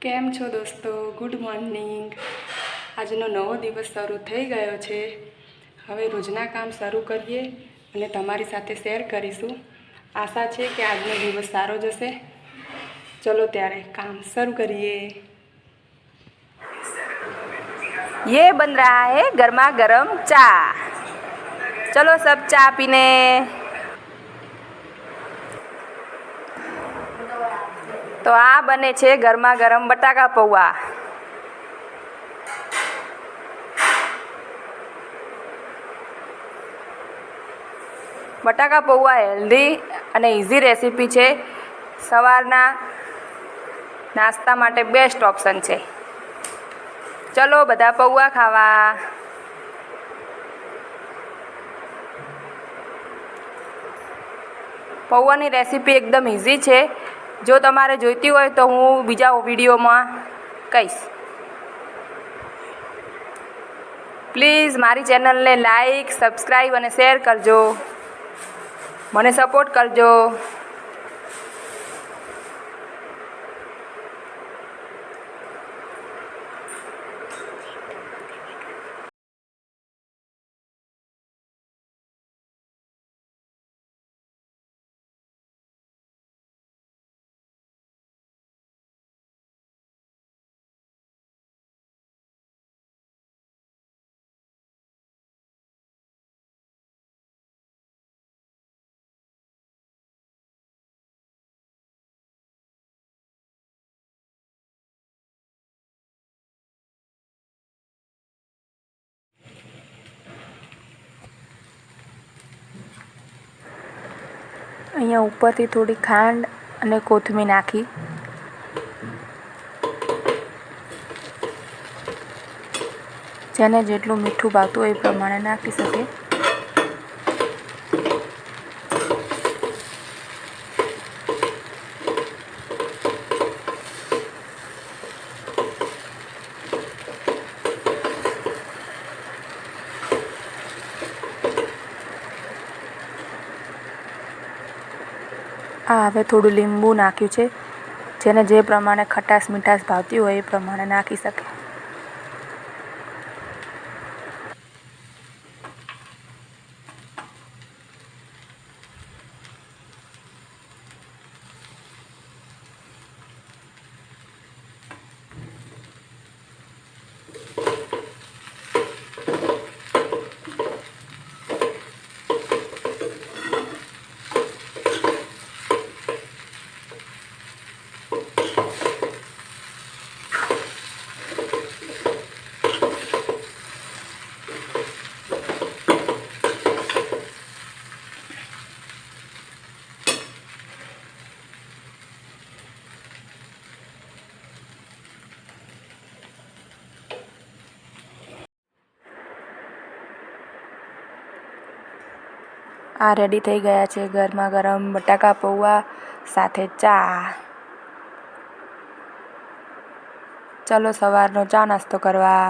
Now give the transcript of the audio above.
કેમ છો દોસ્તો? Good morning. આજનો નવો દિવસ શરૂ થઈ ગયો છે. હવે રોજના કામ શરૂ કરીએ અને તમારી સાથે શેર કરીશું. આશા છે કે આજનો દિવસ સારો જશે. ચલો ત્યારે કામ શરૂ કરીએ. ये बन रहा है गर्मा गर्म चा. चलो सब चा पीने. તો આ બને છે ગરમા ગરમ બટાકા પૌવા. બટાકા પૌવા હેલ્ધી અને ઇઝી રેસીપી છે. સવારના નાસ્તા માટે બેસ્ટ ઓપ્શન છે. ચલો બધા પૌવા ખાવા. પૌવાની રેસીપી એકદમ ઇઝી છે. જો તમારે જોઈતી હોય તો હું બીજા વિડીયોમાં કહીશ. પ્લીઝ મારી ચેનલને લાઈક, સબસ્ક્રાઈબ અને શેર કરજો. મને સપોર્ટ કરજો. અહીંયા ઉપરથી થોડી ખાંડ અને કોથમીર નાખી જેને જેટલું મીઠું ભાવતું હોય એ પ્રમાણે નાખી શકે. હવે થોડું લીંબુ નાખ્યું છે. જેને જે પ્રમાણે ખટાશ મીઠાશ ભાવતી હોય એ પ્રમાણે નાખી શકે. આ રેડી થઈ ગયા છે ગરમા ગરમ બટાકા પૌવા સાથે ચા. ચલો સવારનો ચા નાસ્તો કરવા.